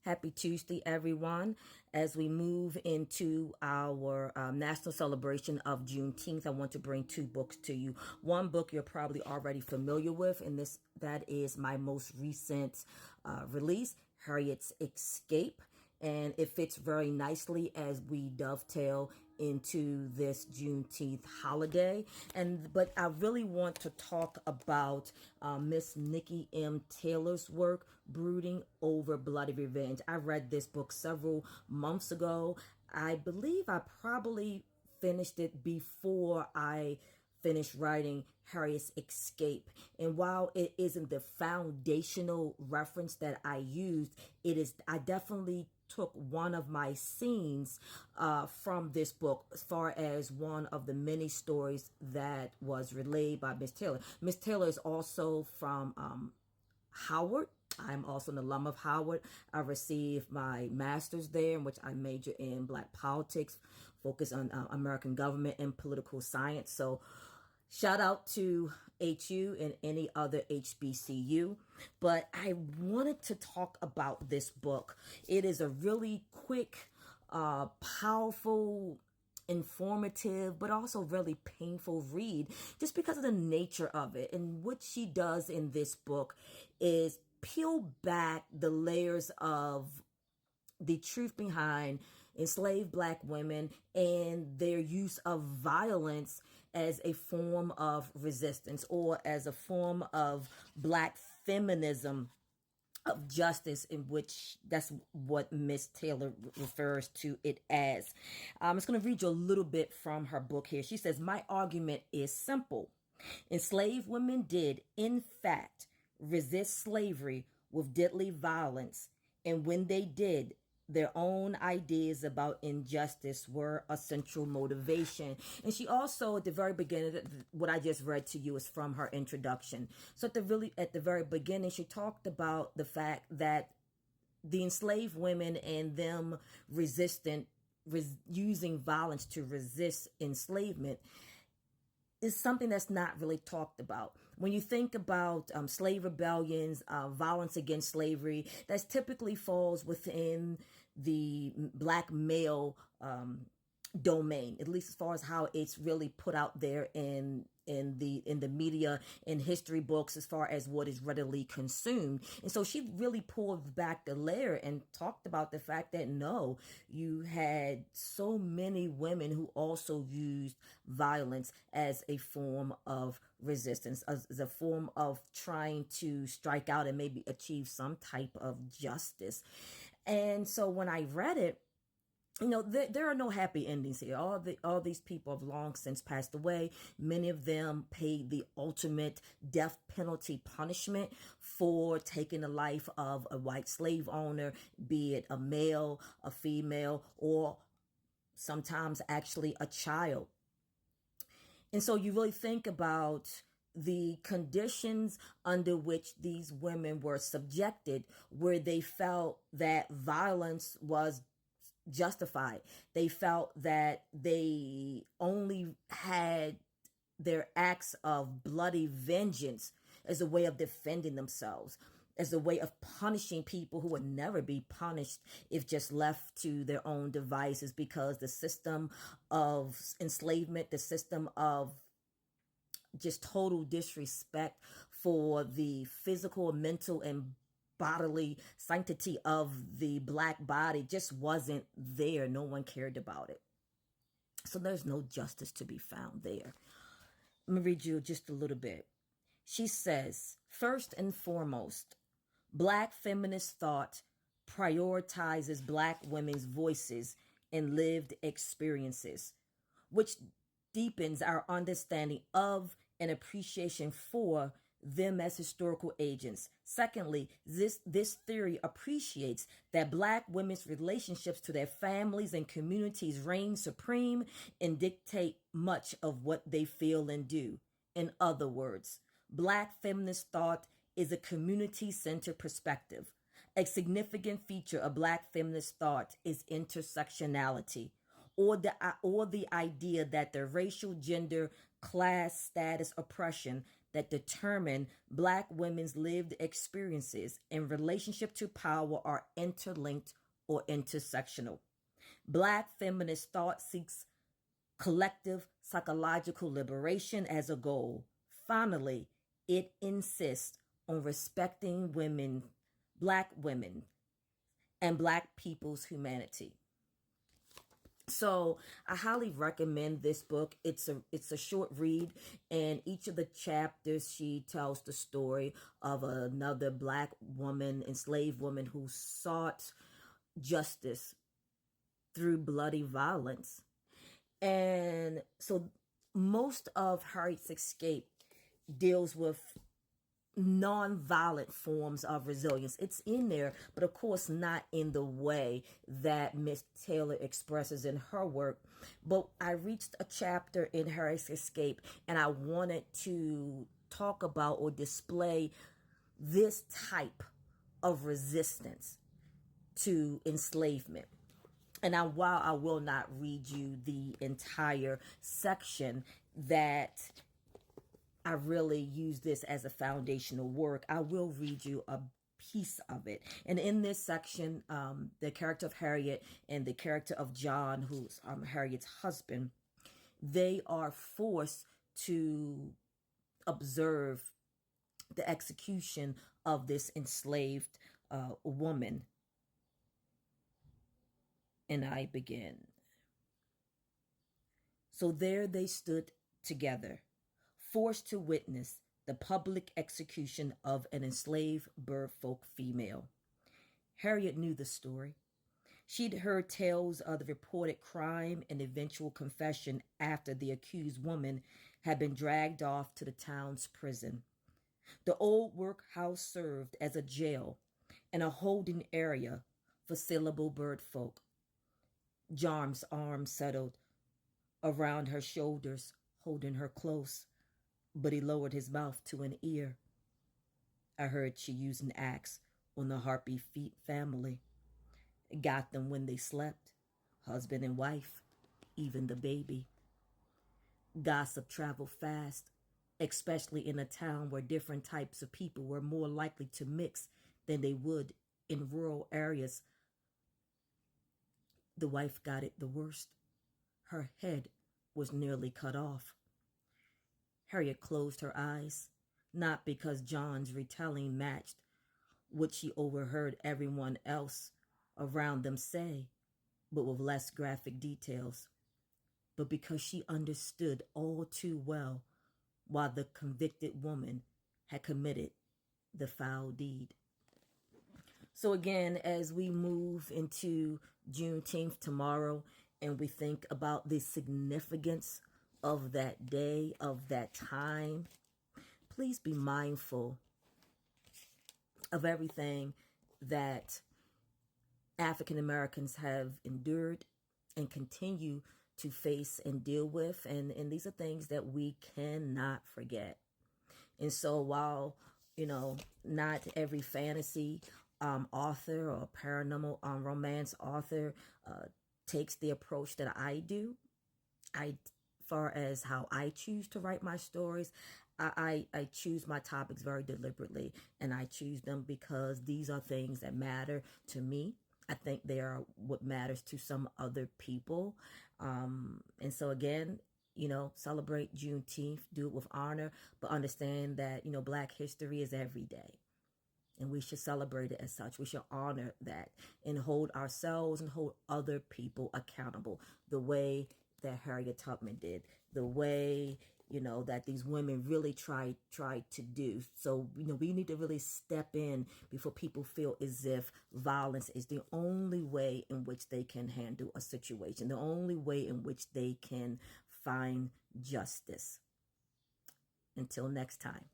Happy Tuesday, everyone. As we move into our national celebration of Juneteenth, I want to bring two books to you. One book you're probably already familiar with, and that is my most recent release, Harriet's Escape. And it fits very nicely as we dovetail into this Juneteenth holiday. But I really want to talk about Miss Nikki M. Taylor's work, Brooding Over Bloody Revenge. I read this book several months ago. I believe I probably finished it before I finished writing Harriet's Escape. And while it isn't the foundational reference that I used, I definitely took one of my scenes from this book as far as one of the many stories that was relayed by Miss Taylor. Miss Taylor is also from Howard. I'm also an alum of Howard. I received my master's there, in which I major in Black politics, focus on American government and political science. So shout out to HU and any other HBCU. But I wanted to talk about this book. It is a really quick, powerful, informative, but also really painful read just because of the nature of it. And what she does in this book is peel back the layers of the truth behind enslaved Black women and their use of violence as a form of resistance or as a form of Black feminism of justice, in which that's what Miss Taylor refers to it as. I'm just going to read you a little bit from her book here. She says, "My argument is simple. Enslaved women did, in fact, resist slavery with deadly violence, and when they did, their own ideas about injustice were a central motivation." And she also, at the very beginning, what I just read to you is from her introduction. So at the very beginning, she talked about the fact that the enslaved women and them using violence to resist enslavement is something that's not really talked about. When you think about slave rebellions, violence against slavery, that typically falls within the Black male domain, at least as far as how it's really put out there in the media, in history books, as far as what is readily consumed. And so she really pulled back the layer and talked about the fact that no, you had so many women who also used violence as a form of resistance, as a form of trying to strike out and maybe achieve some type of justice. And so when I read it, there are no happy endings here. All these people have long since passed away. Many of them paid the ultimate death penalty punishment for taking the life of a white slave owner, be it a male, a female, or sometimes actually a child. And so you really think about the conditions under which these women were subjected, where they felt that violence was justified. They felt that they only had their acts of bloody vengeance as a way of defending themselves, as a way of punishing people who would never be punished if just left to their own devices, because the system of enslavement, the system of just total disrespect for the physical, mental, and bodily sanctity of the Black body just wasn't there. No one cared about it. So there's no justice to be found there. Let me read you just a little bit. She says, "First and foremost, Black feminist thought prioritizes Black women's voices and lived experiences, which deepens our understanding of and appreciation for them as historical agents. Secondly, this theory appreciates that Black women's relationships to their families and communities reign supreme and dictate much of what they feel and do. In other words, Black feminist thought is a community-centered perspective. A significant feature of Black feminist thought is intersectionality, or the idea that the racial, gender, class, status, oppression that determine Black women's lived experiences in relationship to power are interlinked or intersectional. Black feminist thought seeks collective psychological liberation as a goal. Finally, it insists on respecting women, Black women, and Black people's humanity. So I highly recommend this book. It's a short read, and each of the chapters she tells the story of another Black woman, enslaved woman, who sought justice through bloody violence. And so most of Harriet's escape deals with non-violent forms of resilience. It's in there, but of course not in the way that Miss Taylor expresses in her work. But I reached a chapter in Harriet's escape, and I wanted to talk about or display this type of resistance to enslavement. And while I will not read you the entire section, that I really use this as a foundational work, I will read you a piece of it. And in this section, the character of Harriet and the character of John, who's Harriet's husband, they are forced to observe the execution of this enslaved woman. And I begin. So there they stood together, forced to witness the public execution of an enslaved Birdfolk female. Harriet knew the story. She'd heard tales of the reported crime and eventual confession after the accused woman had been dragged off to the town's prison. The old workhouse served as a jail and a holding area for saleable Birdfolk. John's arm settled around her shoulders, holding her close, but he lowered his mouth to an ear. I heard she used an axe on the Harpy Feet family. It got them when they slept, husband and wife, even the baby. Gossip traveled fast, especially in a town where different types of people were more likely to mix than they would in rural areas. The wife got it the worst. Her head was nearly cut off. Harriet closed her eyes, not because John's retelling matched what she overheard everyone else around them say, but with less graphic details, but because she understood all too well why the convicted woman had committed the foul deed. So again, as we move into Juneteenth tomorrow, and we think about the significance of that day, of that time, please be mindful of everything that African Americans have endured and continue to face and deal with. And these are things that we cannot forget. And so while, not every fantasy author or paranormal romance author takes the approach that I do, far as how I choose to write my stories, I choose my topics very deliberately, and I choose them because these are things that matter to me. I think they are what matters to some other people. And so again, celebrate Juneteenth, do it with honor, but understand that, Black history is every day. And we should celebrate it as such. We should honor that and hold ourselves and hold other people accountable the way that Harriet Tubman did, the way, that these women really tried to do. So, we need to really step in before people feel as if violence is the only way in which they can handle a situation, the only way in which they can find justice. Until next time.